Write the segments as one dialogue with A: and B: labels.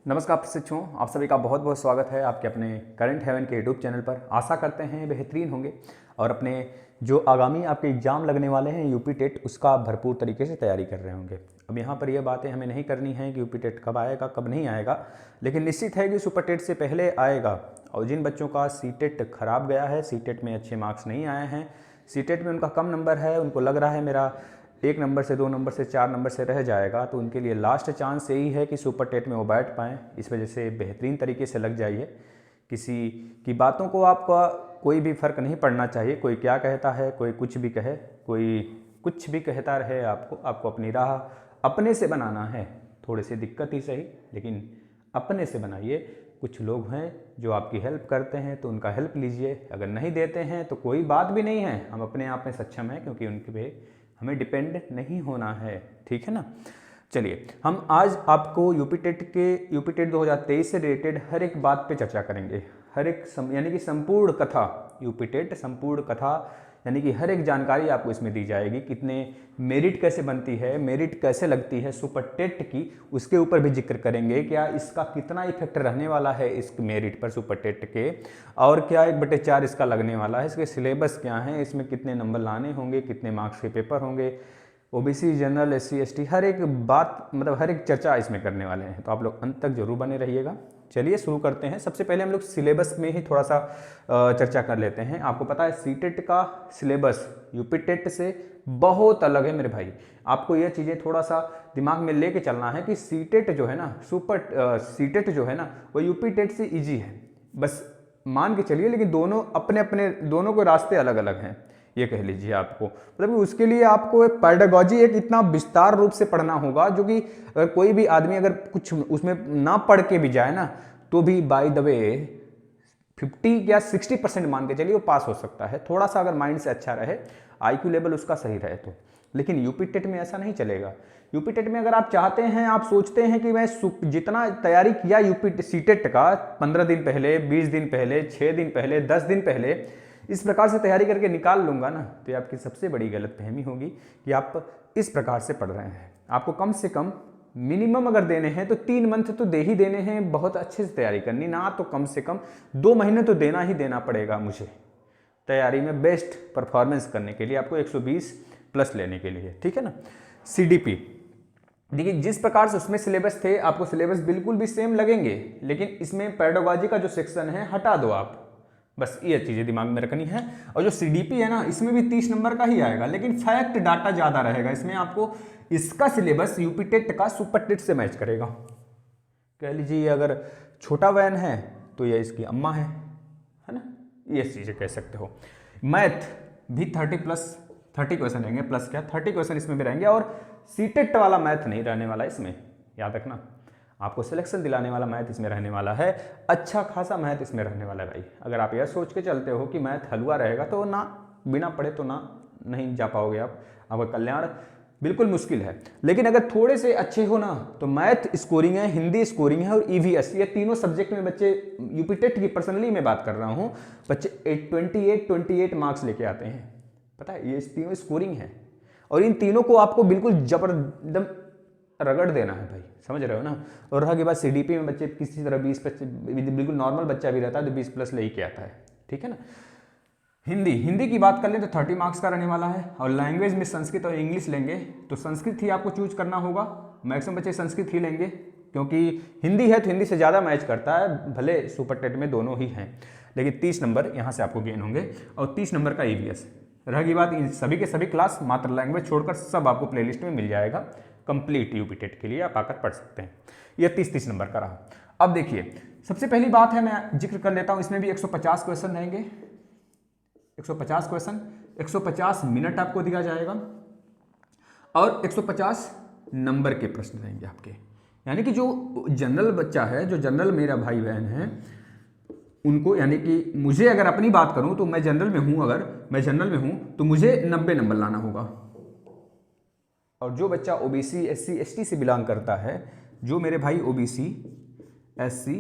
A: नमस्कार प्रशिक्षुओं, आप सभी का बहुत बहुत स्वागत है आपके अपने करंट हेवन के यूट्यूब चैनल पर। आशा करते हैं बेहतरीन होंगे और अपने जो आगामी आपके एग्ज़ाम लगने वाले हैं यूपी टेट, उसका भरपूर तरीके से तैयारी कर रहे होंगे। अब यहाँ पर यह बातें हमें नहीं करनी है कि यूपी टेट कब आएगा कब नहीं आएगा, लेकिन निश्चित है कि सुपर टेट से पहले आएगा। और जिन बच्चों का सी टेट खराब गया है, सी टेट में अच्छे मार्क्स नहीं आए हैं, सी टेट में उनका कम नंबर है, उनको लग रहा है मेरा 1 नंबर से 2 नंबर से 4 नंबर से रह जाएगा, तो उनके लिए लास्ट चांस यही है कि सुपर टेट में वो बैठ पाएँ। इस वजह से बेहतरीन तरीके से लग जाइए। किसी की बातों को आपका कोई भी फ़र्क नहीं पड़ना चाहिए। कोई क्या कहता है, कोई कुछ भी कहे, कोई कुछ भी कहता रहे, आपको अपनी राह अपने से बनाना है। थोड़ी सी दिक्कत ही सही, लेकिन अपने से बनाइए। कुछ लोग हैं जो आपकी हेल्प करते हैं तो उनका हेल्प लीजिए, अगर नहीं देते हैं तो कोई बात भी नहीं है, हम अपने आप में सक्षम हैं, क्योंकि उनके पे हमें डिपेंड नहीं होना है। ठीक है ना। चलिए, हम आज आपको यूपी टेट 2023 से रिलेटेड हर एक बात पे चर्चा करेंगे। हर एक यानी कि संपूर्ण कथा, यूपी टेट संपूर्ण कथा, यानी कि हर एक जानकारी आपको इसमें दी जाएगी। कितने मेरिट कैसे बनती है, मेरिट कैसे लगती है सुपर टेट की, उसके ऊपर भी जिक्र करेंगे। क्या इसका कितना इफेक्ट रहने वाला है इस मेरिट पर सुपर टेट के, और क्या 1/4 इसका लगने वाला है, इसके सिलेबस क्या हैं, इसमें कितने नंबर लाने होंगे, कितने मार्क्स के पेपर होंगे, ओबीसी, जनरल, एससी, एसटी, हर एक बात, मतलब हर एक चर्चा इसमें करने वाले हैं। तो आप लोग अंत तक जरूर बने रहिएगा। चलिए शुरू करते हैं। सबसे पहले हम लोग सिलेबस में ही थोड़ा सा चर्चा कर लेते हैं। आपको पता है सीटेट का सिलेबस यूपी टेट से बहुत अलग है मेरे भाई। आपको यह चीज़ें थोड़ा सा दिमाग में लेके चलना है कि सीटेट जो है ना, सीटेट जो है ना, वो यूपी टेट से ईजी है, बस मान के चलिए। लेकिन दोनों अपने अपने, दोनों के रास्ते अलग अलग हैं, ये कह लीजिए। आपको मतलब कि उसके लिए आपको एक पेडागॉजी, एक इतना विस्तार रूप से पढ़ना होगा, जो कि अगर कोई भी आदमी अगर कुछ उसमें ना पढ़ के भी जाए ना, तो भी बाय द वे 50 या 60% मान के चलिए वो पास हो सकता है, थोड़ा सा अगर माइंड से अच्छा रहे, आईक्यू लेवल उसका सही रहे तो। लेकिन यूपी टेट में ऐसा नहीं चलेगा। यूपी टेट में अगर आप चाहते हैं, आप सोचते हैं कि मैं जितना तैयारी किया यूपी सीटेट का 15 दिन पहले, 20 दिन पहले, 6 दिन पहले, 10 दिन पहले, इस प्रकार से तैयारी करके निकाल लूंगा ना, तो ये आपकी सबसे बड़ी गलतफहमी होगी कि आप इस प्रकार से पढ़ रहे हैं। आपको कम से कम मिनिमम अगर देने हैं तो 3 मंथ तो दे ही देने हैं, बहुत अच्छे से तैयारी करनी ना, तो कम से कम 2 महीने तो देना ही देना पड़ेगा मुझे तैयारी में बेस्ट परफॉर्मेंस करने के लिए, आपको 120 प्लस लेने के लिए। ठीक है ना। सीडीपी देखिए, जिस प्रकार से उसमें सिलेबस थे, आपको सिलेबस बिल्कुल भी सेम लगेंगे, लेकिन इसमें पेडागॉजी का जो सेक्शन है हटा दो आप, बस ये चीज़ें दिमाग में रखनी है। और जो सीडीपी है ना, इसमें भी 30 नंबर का ही आएगा, लेकिन फैक्ट डाटा ज़्यादा रहेगा इसमें। आपको इसका सिलेबस यूपी टेट का सुपर टेट से मैच करेगा। कह लीजिए अगर छोटा वैन है तो ये इसकी अम्मा है ना, ये चीज़ें कह सकते हो। मैथ भी 30 क्वेश्चन रहेंगे, प्लस क्या 30 क्वेश्चन इसमें भी रहेंगे। और सीटेट वाला मैथ नहीं रहने वाला इसमें, याद रखना। आपको सिलेक्शन दिलाने वाला मैथ इसमें रहने वाला है, अच्छा खासा मैथ इसमें रहने वाला है भाई। अगर आप यह सोच के चलते हो कि मैथ हलवा रहेगा तो ना, बिना पढ़े तो ना, नहीं जा पाओगे आप, आपका कल्याण बिल्कुल मुश्किल है। लेकिन अगर थोड़े से अच्छे हो ना, तो मैथ स्कोरिंग है, हिंदी स्कोरिंग है, और ईवीएस, ये तीनों सब्जेक्ट में बच्चे यूपी टेट की पर्सनली मैं बात कर रहा हूँ, बच्चे 28 मार्क्स लेके आते हैं। पता है, ये तीनों स्कोरिंग है, और इन तीनों को आपको बिल्कुल जबरदस्त रगड़ देना है भाई, समझ रहे हो ना। और रहा की बात सीडीपी में, बच्चे किसी तरह 20-25, बिल्कुल नॉर्मल बच्चा भी रहता है तो 20 प्लस ले ही के आता है। ठीक है ना। हिंदी की बात कर लें तो 30 मार्क्स का रहने वाला है। और लैंग्वेज में संस्कृत और इंग्लिश लेंगे तो संस्कृत ही आपको चूज करना होगा। मैक्सिमम बच्चे संस्कृत ही लेंगे, क्योंकि हिंदी है तो हिंदी से ज़्यादा मैच करता है, भले सुपर टेट में दोनों ही हैं, लेकिन 30 नंबर यहाँ से आपको गेन होंगे। और 30 नंबर का ईवीएस। रहेगी बात, इन सभी के सभी क्लास मात्र लैंग्वेज छोड़कर सब आपको प्लेलिस्ट में मिल जाएगा, कंप्लीट यूपी टेट के लिए आप आकर पढ़ सकते हैं। यह 30 नंबर का रहा। अब देखिए, सबसे पहली बात है, मैं जिक्र कर लेता हूं, इसमें भी 150 क्वेश्चन रहेंगे। 150 क्वेश्चन, 150 मिनट आपको दिया जाएगा, और 150 नंबर के प्रश्न रहेंगे आपके। यानी कि जो जनरल बच्चा है, जो जनरल मेरा भाई बहन है, उनको, यानी कि मुझे अगर अपनी बात करूं तो मैं जनरल में हूं, अगर मैं जनरल में हूं तो मुझे 90 नंबर लाना होगा। और जो बच्चा ओबीसी, एससी, एसटी से बिलोंग करता है, जो मेरे भाई ओबीसी, एससी,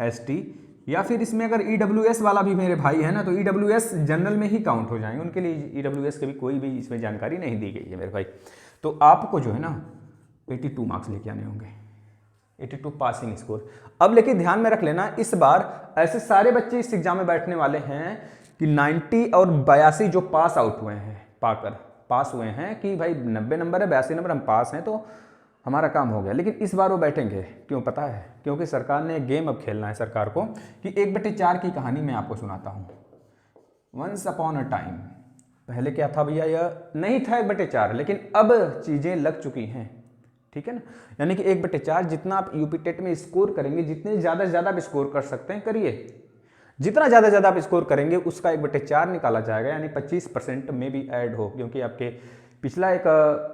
A: एसटी, या फिर इसमें अगर ईडब्ल्यूएस वाला भी मेरे भाई है ना, तो ईडब्ल्यूएस जनरल में ही काउंट हो जाएंगे, उनके लिए ईडब्ल्यूएस की भी कोई भी इसमें जानकारी नहीं दी गई है मेरे भाई। तो आपको जो है ना 82 मार्क्स लेके आने होंगे। 82 पासिंग स्कोर। अब लेकिन ध्यान में रख लेना, इस बार ऐसे सारे बच्चे इस एग्जाम में बैठने वाले हैं कि 90 और 82 जो पास आउट हुए हैं, पाकर पास हुए हैं कि भाई 90 नंबर है, 82 नंबर हम पास हैं तो हमारा काम हो गया। लेकिन इस बार वो बैठेंगे, क्यों पता है? क्योंकि सरकार ने गेम अब खेलना है सरकार को कि 1/4 की कहानी मैं आपको सुनाता हूँ। वंस अपॉन अ टाइम, पहले क्या था भैया, यह नहीं था 1/4, लेकिन अब चीज़ें लग चुकी हैं, ठीक है ना। यानी कि 1/4 जितना आप यूपी टेट में स्कोर करेंगे, जितने ज़्यादा से ज़्यादा आप स्कोर कर सकते हैं करिए, जितना ज़्यादा से ज़्यादा आप स्कोर करेंगे उसका 1/4 निकाला जाएगा, यानी 25% में भी ऐड हो। क्योंकि आपके पिछला एक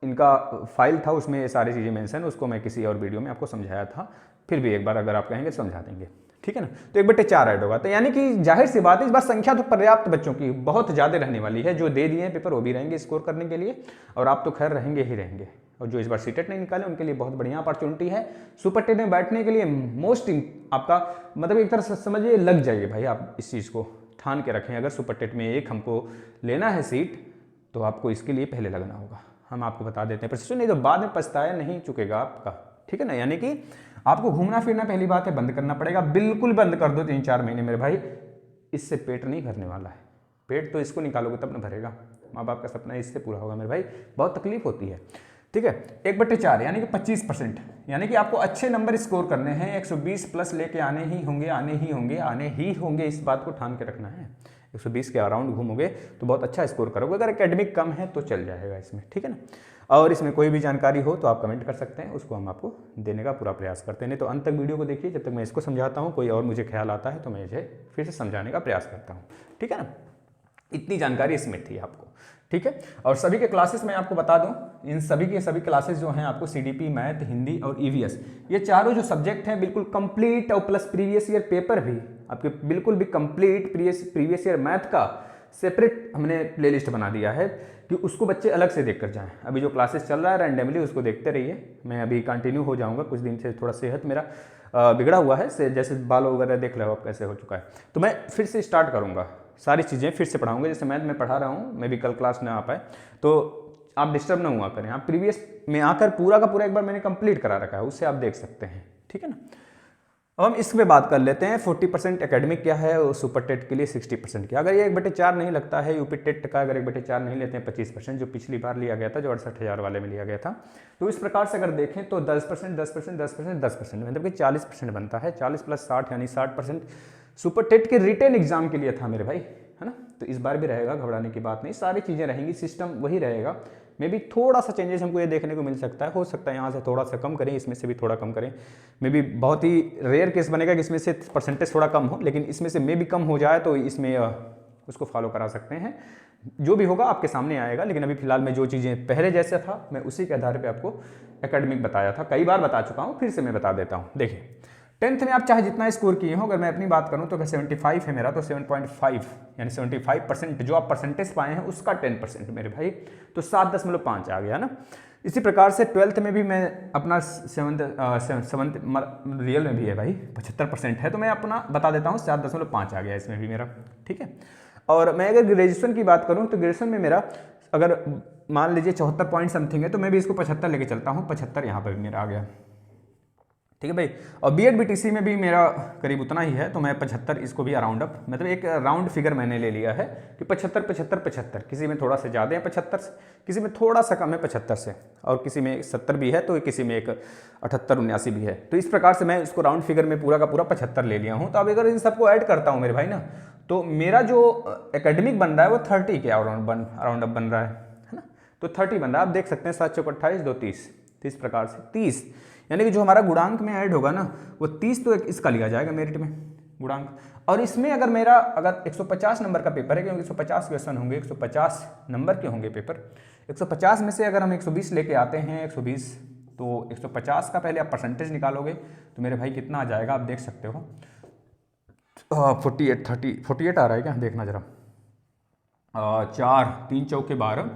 A: इनका फाइल था, उसमें ये सारी चीज़ें मेंशन, उसको मैं किसी और वीडियो में आपको समझाया था, फिर भी एक बार अगर आप कहेंगे समझा देंगे, ठीक है ना। तो 1/4 ऐड होगा, तो यानी कि जाहिर सी बात है इस बार संख्या तो पर्याप्त बच्चों की बहुत ज़्यादा रहने वाली है। जो दे दिए हैं पेपर वो भी रहेंगे स्कोर करने के लिए, और आप तो खैर रहेंगे ही रहेंगे। और जो इस बार सीटेट नहीं निकाले उनके लिए बहुत बढ़िया अपॉर्चुनिटी है सुपर टेट में बैठने के लिए। मोस्ट आपका मतलब एक तरह से समझिए लग जाइए भाई, आप इस चीज़ को ठान के रखें। अगर सुपर टेट में एक हमको लेना है सीट तो आपको इसके लिए पहले लगना होगा, हम आपको बता देते हैं प्रशिक्षण, नहीं तो बाद में पछताया नहीं चुकेगा आपका, ठीक है ना। यानी कि आपको घूमना फिरना पहली बात है बंद करना पड़ेगा, बिल्कुल बंद कर दो 3-4 महीने मेरे भाई, इससे पेट नहीं भरने वाला है। पेट तो इसको निकालोगे तब ना भरेगा, माँ बाप का सपना इससे पूरा होगा मेरे भाई, बहुत तकलीफ होती है, ठीक है। 1/4 यानी कि 25%, यानी कि आपको अच्छे नंबर स्कोर करने हैं, 120 प्लस लेके आने ही होंगे, आने ही होंगे, आने ही होंगे, इस बात को ठान के रखना है। 120 के अराउंड घूमोगे तो बहुत अच्छा स्कोर करोगे। अगर एकेडमिक कम है तो चल जाएगा इसमें, ठीक है ना। और इसमें कोई भी जानकारी हो तो आप कमेंट कर सकते हैं, उसको हम आपको देने का पूरा प्रयास करते हैं। नहीं तो अंत तक वीडियो को देखिए, जब तक मैं इसको समझाता हूँ कोई और मुझे ख्याल आता है तो मैं इसे फिर से समझाने का प्रयास करता हूँ, ठीक है ना। इतनी जानकारी इसमें थी आपको, ठीक है। और सभी के क्लासेस मैं आपको बता दूं, इन सभी के सभी क्लासेस जो हैं आपको सीडीपी, मैथ, हिंदी और ईवीएस, ये चारों जो सब्जेक्ट हैं बिल्कुल कंप्लीट, और प्लस प्रीवियस ईयर पेपर भी आपके बिल्कुल भी कंप्लीट प्रीवियस ईयर मैथ का सेपरेट हमने प्लेलिस्ट बना दिया है कि उसको बच्चे अलग से देख कर जाएँ। अभी जो क्लासेस चल रहा है रैंडमली उसको देखते रहिए, मैं अभी कंटिन्यू हो जाऊँगा, कुछ दिन से थोड़ा सेहत मेरा बिगड़ा हुआ है, जैसे बाल वगैरह देख लो आप कैसे हो चुका है, तो मैं फिर से स्टार्ट करूँगा, सारी चीज़ें फिर से पढ़ाऊंगा। जैसे मैथ में पढ़ा रहा हूँ, मैं भी कल क्लास ना आ पाए तो आप डिस्टर्ब ना हुआ करें, आप प्रीवियस में आकर पूरा का पूरा एक बार मैंने कंप्लीट करा रखा है, उससे आप देख सकते हैं, ठीक है ना। अब हम इस पे बात कर लेते हैं, 40% एकेडमिक क्या है और सुपर टेट के लिए 60% क्या। अगर ये 1/4 नहीं लगता है यूपी टेट का, अगर 1/4 नहीं लेते हैं 25%, जो पिछली बार लिया गया था, जो 68,000 वाले में लिया गया था, तो इस प्रकार से अगर देखें तो 10%, 10%, 10%, 10%, मतलब कि 40% बनता है। 40 + 60 यानी 60% सुपर टेट के रिटेन एग्जाम के लिए था मेरे भाई, है ना। तो इस बार भी रहेगा, घबराने की बात नहीं, सारी चीज़ें रहेंगी, सिस्टम वही रहेगा। मे भी थोड़ा सा चेंजेस हमको ये देखने को मिल सकता है, हो सकता है यहाँ से थोड़ा सा कम करें, इसमें से भी थोड़ा कम करें। मे भी बहुत ही रेयर केस बनेगा कि इसमें से परसेंटेज थोड़ा कम हो, लेकिन इसमें से मे भी कम हो जाए तो इसमें उसको फॉलो करा सकते हैं। जो भी होगा आपके सामने आएगा, लेकिन अभी फिलहाल मैं जो चीज़ें पहले जैसा था मैं उसी के आधार पर आपको एकेडमिक बताया था, कई बार बता चुका हूँ, फिर से मैं बता देता हूँ। देखिए 10th में आप चाहे जितना स्कोर किए हो, अगर मैं अपनी बात करूं तो अगर 75 है मेरा तो 7.5 यानी 75% जो आप परसेंटेज पाए हैं उसका 10% मेरे भाई, तो 7.5 आ गया ना। इसी प्रकार से 12th में भी मैं अपना 7th रियल में भी है भाई 75% है, तो मैं अपना बता देता हूँ 7.5 आ गया इसमें भी मेरा, ठीक है। और मैं अगर ग्रेजुएशन की बात करूँ तो ग्रेजुएशन में मेरा अगर मान लीजिए 74 पॉइंट समथिंग है, तो मैं भी इसको 75 लेके चलता हूँ, 75 यहाँ पर भी मेरा आ गया, ठीक है भाई। और बीएड बीटीसी में भी मेरा करीब उतना ही है, तो मैं 75 इसको भी अराउंड अप, मतलब एक राउंड फिगर मैंने ले लिया है कि 75, 75, 75, किसी में थोड़ा सा ज़्यादा है 75 से, किसी में थोड़ा सा कम है 75 से, और किसी में 70 भी है, तो किसी में एक 78, 79 भी है। तो इस प्रकार से मैं इसको राउंड फिगर में पूरा का पूरा 75 ले लिया हूँ। तो अब अगर इन सबको ऐड करता हूँ मेरे भाई ना, तो मेरा जो एकेडमिक बन रहा है वो 30 के अराउंड अप बन रहा है ना, तो 30 बन रहा है। आप देख सकते हैं 7 चौक 28, 2 30, तो इस प्रकार से 30, यानी कि जो हमारा गुणांक में ऐड होगा ना वो 30, तो इसका लिया जाएगा मेरिट में गुणांक। और इसमें अगर मेरा 150 नंबर का पेपर है, क्योंकि 150 क्वेश्चन होंगे, 150 नंबर के होंगे पेपर, 150 में से अगर हम 120 लेके आते हैं, 120 तो 150 का पहले आप परसेंटेज निकालोगे तो मेरे भाई कितना आ जाएगा आप देख सकते हो, 48 आ रहा है क्या, देखना जरा, 4 3 चौके 12,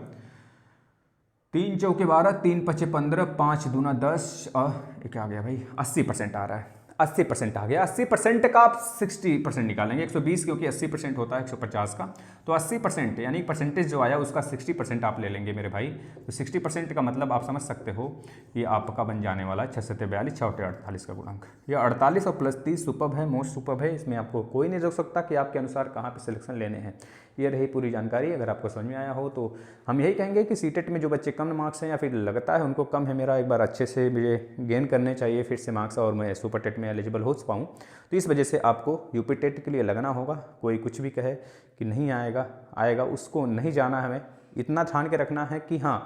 A: 3 चौके 12, 3 पचे 15, 5 दूना 10, क्या आ गया भाई 80% आ रहा है। 80% आ गया। 80% का आप 60% निकालेंगे, 120 क्योंकि 80% होता है 150 का, तो 80% यानी परसेंटेज जो आया उसका 60% आप ले लेंगे मेरे भाई। तो 60% का मतलब आप समझ सकते हो ये आपका बन जाने वाला है 642, 6 48 का गुणांक। ये 48 और प्लस 30 सुपर्ब है, मोस्ट सुपर्ब है, इसमें आपको कोई नहीं रोक सकता कि आपके अनुसार कहाँ पर सिलेक्शन लेने हैं। ये रही पूरी जानकारी। अगर आपको समझ में आया हो तो हम यही कहेंगे कि सीटेट में जो बच्चे कम मार्क्स हैं या फिर लगता है उनको कम है, मेरा एक बार अच्छे से मुझे गेन करने चाहिए फिर से मार्क्स और मैं सुपर टेट में एलिजिबल हो पाऊँ, तो इस वजह से आपको यूपी टेट के लिए लगना होगा। कोई कुछ भी कहे कि नहीं आएगा उसको नहीं जाना, हमें इतना ठान के रखना है कि हाँ,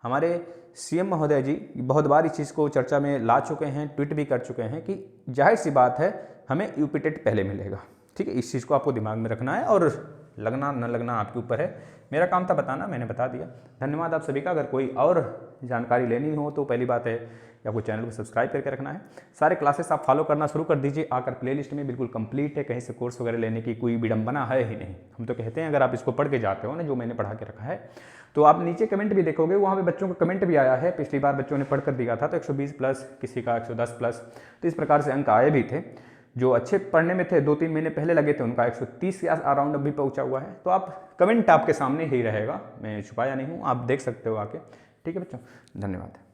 A: हमारे सीएम महोदय जी बहुत बार इस चीज़ को चर्चा में ला चुके हैं, ट्वीट भी कर चुके हैं कि जाहिर सी बात है हमें यूपी टेट पहले मिलेगा। ठीक है, इस चीज़ को आपको दिमाग में रखना है और लगना न लगना आपके ऊपर है। मेरा काम था बताना, मैंने बता दिया। धन्यवाद आप सभी का। अगर कोई और जानकारी लेनी हो तो पहली बात है कि आपको चैनल को सब्सक्राइब करके रखना है। सारे क्लासेस आप फॉलो करना शुरू कर दीजिए आकर, प्लेलिस्ट में बिल्कुल कंप्लीट है, कहीं से कोर्स वगैरह लेने की कोई विडंबना है ही नहीं। हम तो कहते हैं अगर आप इसको पढ़ के जाते हो ना, जो मैंने पढ़ा के रखा है, तो आप नीचे कमेंट भी देखोगे, वहाँ पे बच्चों का कमेंट भी आया है। पिछली बार बच्चों ने पढ़ कर दिया था तो 120 प्लस, किसी का 110 प्लस, तो इस प्रकार से अंक आए भी थे। जो अच्छे पढ़ने में थे 2-3 महीने पहले लगे थे उनका 130 के अराउंड अभी पहुंचा हुआ है। तो आप कमेंट आपके सामने ही रहेगा, मैं छुपाया नहीं हूँ, आप देख सकते हो आके। ठीक है बच्चों, धन्यवाद।